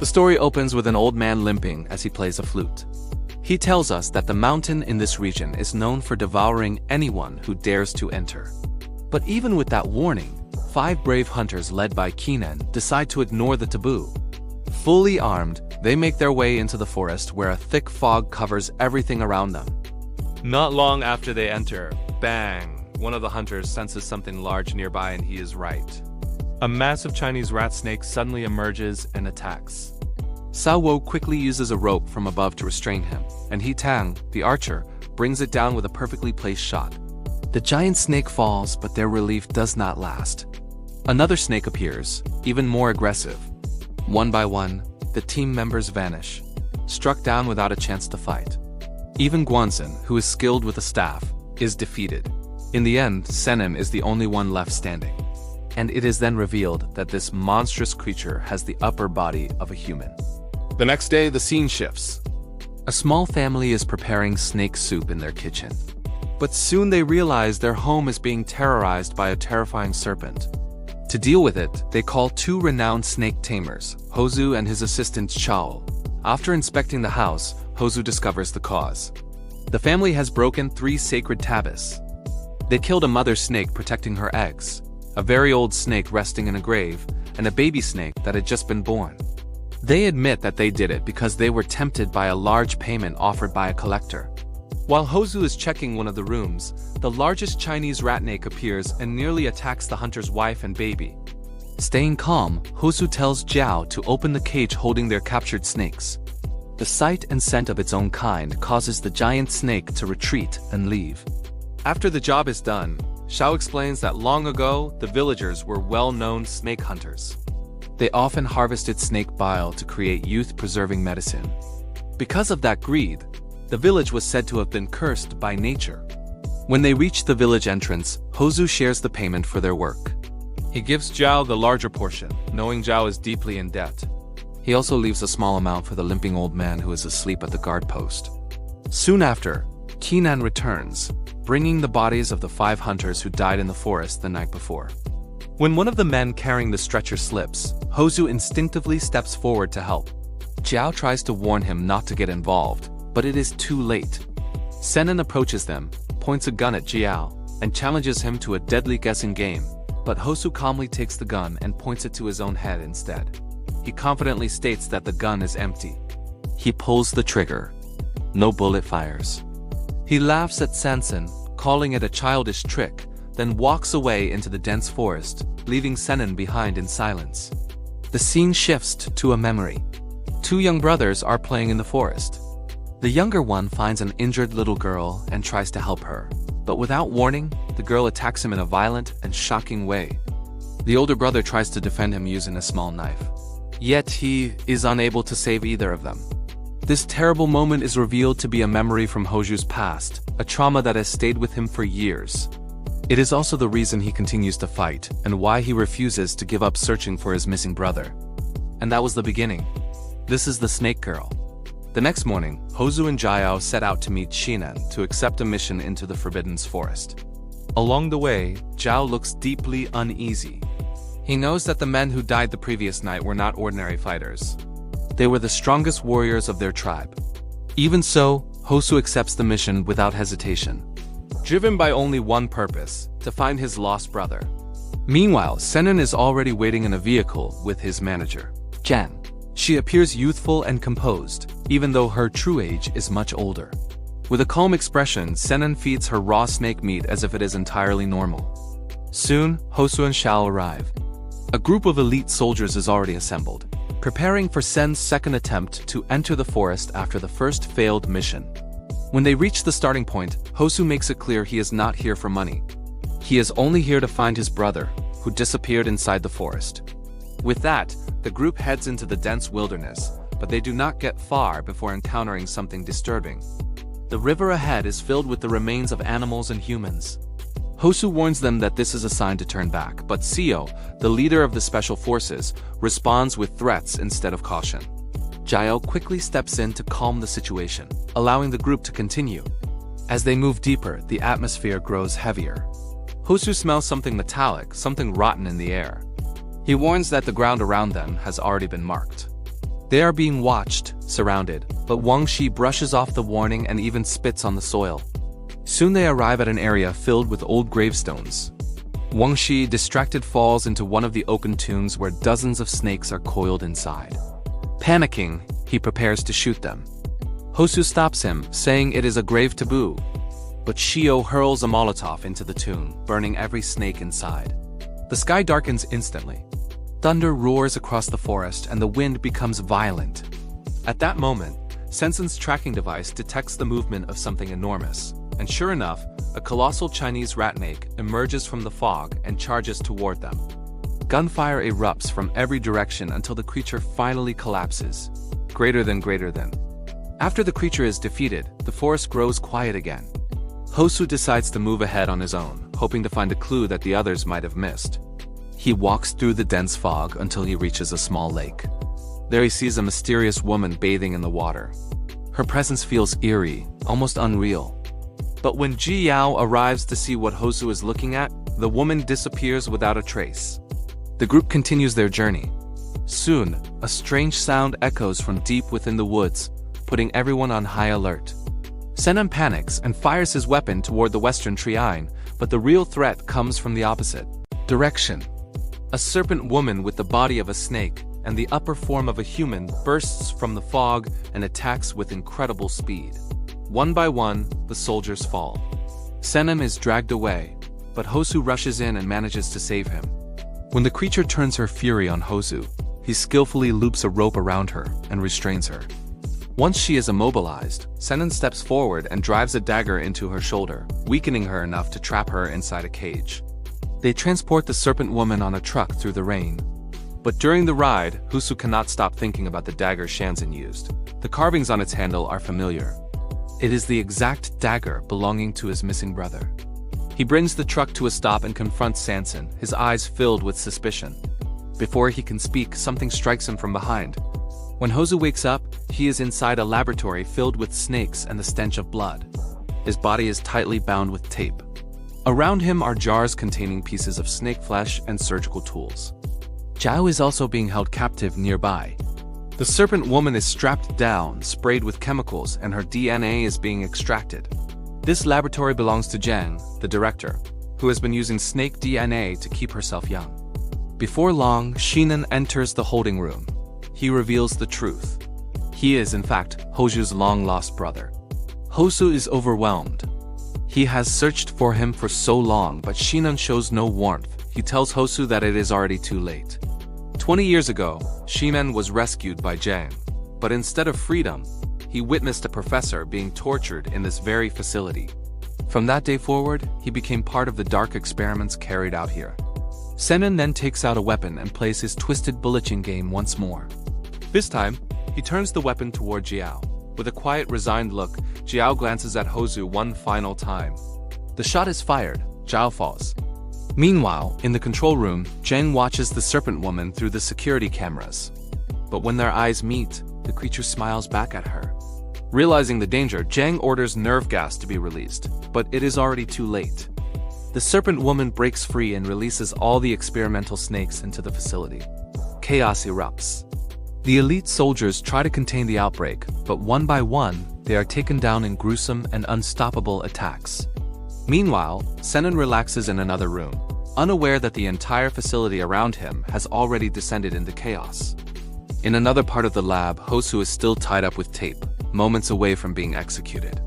The story opens with an old man limping as he plays a flute. He tells us that the mountain in this region is known for devouring anyone who dares to enter. But even with that warning, 5 brave hunters led by Keenan decide to ignore the taboo. Fully armed, they make their way into the forest where a thick fog covers everything around them. Not long after they enter, bang! One of the hunters senses something large nearby and he is right. A massive Chinese rat snake suddenly emerges and attacks. Sao Wo quickly uses a rope from above to restrain him, and He Tang, the archer, brings it down with a perfectly placed shot. The giant snake falls, but their relief does not last. Another snake appears, even more aggressive. One by one, the team members vanish, struck down without a chance to fight. Even Guanzin, who is skilled with a staff, is defeated. In the end, Senin is the only one left standing. And it is then revealed that this monstrous creature has the upper body of a human. The next day, the scene shifts. A small family is preparing snake soup in their kitchen. But soon they realize their home is being terrorized by a terrifying serpent. To deal with it, they call 2 renowned snake tamers, Hozu and his assistant Chao. After inspecting the house, Hozu discovers the cause. The family has broken 3 sacred tablets. They killed a mother snake protecting her eggs, a very old snake resting in a grave, and a baby snake that had just been born. They admit that they did it because they were tempted by a large payment offered by a collector. While Hozu is checking one of the rooms, the largest Chinese ratnake appears and nearly attacks the hunter's wife and baby. Staying calm, Hozu tells Jiao to open the cage holding their captured snakes. The sight and scent of its own kind causes the giant snake to retreat and leave. After the job is done, Xiao explains that long ago, the villagers were well-known snake hunters. They often harvested snake bile to create youth-preserving medicine. Because of that greed, the village was said to have been cursed by nature. When they reach the village entrance, Hozu shares the payment for their work. He gives Zhao the larger portion, knowing Zhao is deeply in debt. He also leaves a small amount for the limping old man who is asleep at the guard post. Soon after, Keenan returns, bringing the bodies of the 5 hunters who died in the forest the night before. When one of the men carrying the stretcher slips, Hozu instinctively steps forward to help. Jiao tries to warn him not to get involved, but it is too late. Senin approaches them, points a gun at Jiao, and challenges him to a deadly guessing game, but Hozu calmly takes the gun and points it to his own head instead. He confidently states that the gun is empty. He pulls the trigger. No bullet fires. He laughs at Sanson, calling it a childish trick, then walks away into the dense forest, leaving Senin behind in silence. The scene shifts to a memory. 2 young brothers are playing in the forest. The younger one finds an injured little girl and tries to help her, but without warning, the girl attacks him in a violent and shocking way. The older brother tries to defend him using a small knife. Yet he is unable to save either of them. This terrible moment is revealed to be a memory from Hoju's past, a trauma that has stayed with him for years. It is also the reason he continues to fight, and why he refuses to give up searching for his missing brother. And that was the beginning. This is the Snake Girl. The next morning, Hozu and Jiao set out to meet Shinan to accept a mission into the Forbidden Forest. Along the way, Jiao looks deeply uneasy. He knows that the men who died the previous night were not ordinary fighters. They were the strongest warriors of their tribe. Even so, Hozu accepts the mission without hesitation, driven by only one purpose, to find his lost brother. Meanwhile, Senin is already waiting in a vehicle with his manager, Jan. She appears youthful and composed, even though her true age is much older. With a calm expression, Senin feeds her raw snake meat as if it is entirely normal. Soon, Hozu and Xiao arrive. A group of elite soldiers is already assembled, preparing for Sen's second attempt to enter the forest after the first failed mission. When they reach the starting point, Hozu makes it clear he is not here for money. He is only here to find his brother, who disappeared inside the forest. With that, the group heads into the dense wilderness, but they do not get far before encountering something disturbing. The river ahead is filled with the remains of animals and humans. Hozu warns them that this is a sign to turn back, but Seo, the leader of the special forces, responds with threats instead of caution. Jiao quickly steps in to calm the situation, allowing the group to continue. As they move deeper, the atmosphere grows heavier. Hozu smells something metallic, something rotten in the air. He warns that the ground around them has already been marked. They are being watched, surrounded, but Wang Shi brushes off the warning and even spits on the soil. Soon they arrive at an area filled with old gravestones. Wang Shi, distracted, falls into one of the oaken tombs where dozens of snakes are coiled inside. Panicking, he prepares to shoot them. Hosu stops him, saying it is a grave taboo. But Shio hurls a Molotov into the tomb, burning every snake inside. The sky darkens instantly. Thunder roars across the forest and the wind becomes violent. At that moment, Sensen's tracking device detects the movement of something enormous, and sure enough, a colossal Chinese ratnake emerges from the fog and charges toward them. Gunfire erupts from every direction until the creature finally collapses. Greater than. After the creature is defeated, the forest grows quiet again. Hosu decides to move ahead on his own, hoping to find a clue that the others might have missed. He walks through the dense fog until he reaches a small lake. There he sees a mysterious woman bathing in the water. Her presence feels eerie, almost unreal. But when Ji Yao arrives to see what Hosu is looking at, the woman disappears without a trace. The group continues their journey. Soon, a strange sound echoes from deep within the woods, putting everyone on high alert. Senan panics and fires his weapon toward the western tree-line, but the real threat comes from the opposite direction. A serpent woman with the body of a snake and the upper form of a human bursts from the fog and attacks with incredible speed. One by one, the soldiers fall. Senan is dragged away, but Hosu rushes in and manages to save him. When the creature turns her fury on Hosu, he skillfully loops a rope around her and restrains her. Once she is immobilized, Senan steps forward and drives a dagger into her shoulder, weakening her enough to trap her inside a cage. They transport the serpent woman on a truck through the rain. But during the ride, Hosu cannot stop thinking about the dagger Shanzhen used. The carvings on its handle are familiar. It is the exact dagger belonging to his missing brother. He brings the truck to a stop and confronts Sanson, his eyes filled with suspicion. Before he can speak, something strikes him from behind. When Hosu wakes up, he is inside a laboratory filled with snakes and the stench of blood. His body is tightly bound with tape. Around him are jars containing pieces of snake flesh and surgical tools. Zhao is also being held captive nearby. The serpent woman is strapped down, sprayed with chemicals, and her DNA is being extracted. This laboratory belongs to Zhang, the director, who has been using snake DNA to keep herself young. Before long, Shinan enters the holding room. He reveals the truth. He is, in fact, Hosu's long-lost brother. Hosu is overwhelmed. He has searched for him for so long, but Shinan shows no warmth. He tells Hosu that it is already too late. 20 years ago, Shinan was rescued by Zhang, but instead of freedom, he witnessed a professor being tortured in this very facility. From that day forward, he became part of the dark experiments carried out here. Senan then takes out a weapon and plays his twisted bulletin game once more. This time, he turns the weapon toward Jiao. With a quiet, resigned look, Jiao glances at Hosu one final time. The shot is fired. Jiao falls. Meanwhile, in the control room, Zhang watches the serpent woman through the security cameras. But when their eyes meet, the creature smiles back at her. Realizing the danger, Zhang orders nerve gas to be released, but it is already too late. The serpent woman breaks free and releases all the experimental snakes into the facility. Chaos erupts. The elite soldiers try to contain the outbreak, but one by one, they are taken down in gruesome and unstoppable attacks. Meanwhile, Senan relaxes in another room, unaware that the entire facility around him has already descended into chaos. In another part of the lab, Hosu is still tied up with tape, moments away from being executed.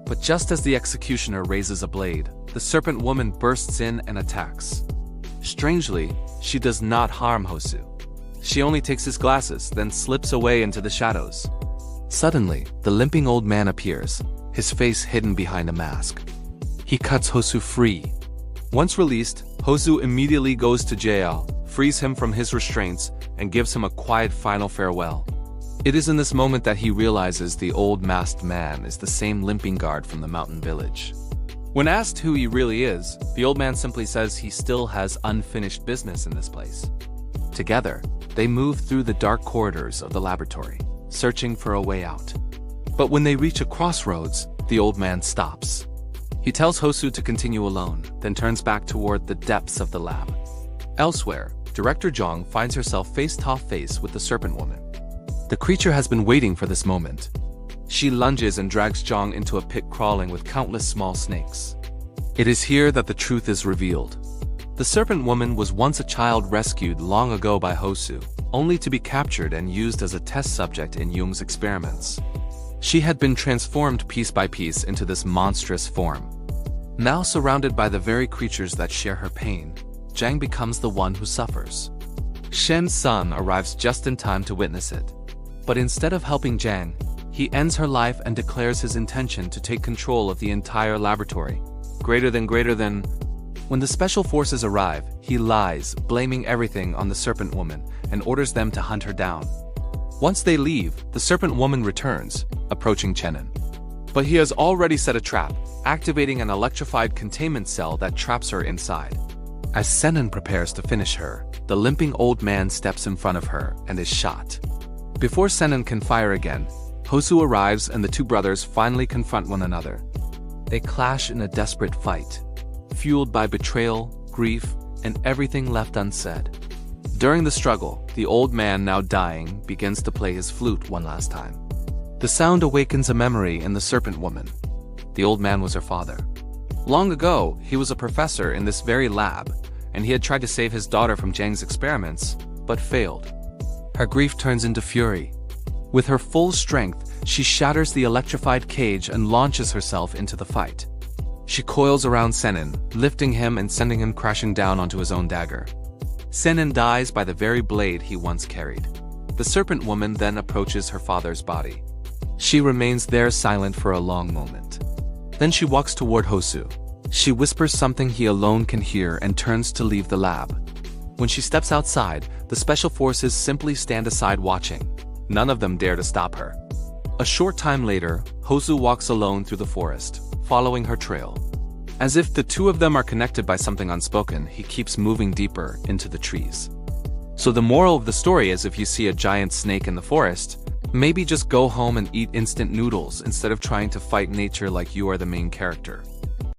But just as the executioner raises a blade, the serpent woman bursts in and attacks. Strangely, she does not harm Hosu. She only takes his glasses, then slips away into the shadows. Suddenly, the limping old man appears, his face hidden behind a mask. He cuts Hosu free. Once released, Hosu immediately goes to jail, frees him from his restraints, and gives him a quiet final farewell. It is in this moment that he realizes the old masked man is the same limping guard from the mountain village. When asked who he really is, the old man simply says he still has unfinished business in this place. Together, they move through the dark corridors of the laboratory, searching for a way out. But when they reach a crossroads, the old man stops. He tells Hosu to continue alone, then turns back toward the depths of the lab. Elsewhere, Director Zhang finds herself face-to-face with the serpent woman. The creature has been waiting for this moment. She lunges and drags Zhang into a pit crawling with countless small snakes. It is here that the truth is revealed. The Serpent Woman was once a child rescued long ago by Hosu, only to be captured and used as a test subject in Jung's experiments. She had been transformed piece by piece into this monstrous form. Now surrounded by the very creatures that share her pain, Zhang becomes the one who suffers. Shen's son arrives just in time to witness it. But instead of helping Zhang, he ends her life and declares his intention to take control of the entire laboratory. Greater than. When the special forces arrive, he lies, blaming everything on the Serpent Woman, and orders them to hunt her down. Once they leave, the Serpent Woman returns, approaching Chenin. But he has already set a trap, activating an electrified containment cell that traps her inside. As Senin prepares to finish her, the limping old man steps in front of her and is shot. Before Senin can fire again, Hosu arrives and the two brothers finally confront one another. They clash in a desperate fight, fueled by betrayal, grief, and everything left unsaid. During the struggle, the old man, now dying, begins to play his flute one last time. The sound awakens a memory in the Serpent Woman. The old man was her father. Long ago, he was a professor in this very lab, and he had tried to save his daughter from Zhang's experiments, but failed. Her grief turns into fury. With her full strength, she shatters the electrified cage and launches herself into the fight. She coils around Senin, lifting him and sending him crashing down onto his own dagger. Senin dies by the very blade he once carried. The Serpent Woman then approaches her father's body. She remains there silent for a long moment. Then she walks toward Hosu. She whispers something he alone can hear and turns to leave the lab. When she steps outside, the special forces simply stand aside watching. None of them dare to stop her. A short time later, Hosu walks alone through the forest, following her trail. As if the two of them are connected by something unspoken, he keeps moving deeper into the trees. So the moral of the story is, if you see a giant snake in the forest, maybe just go home and eat instant noodles instead of trying to fight nature like you are the main character.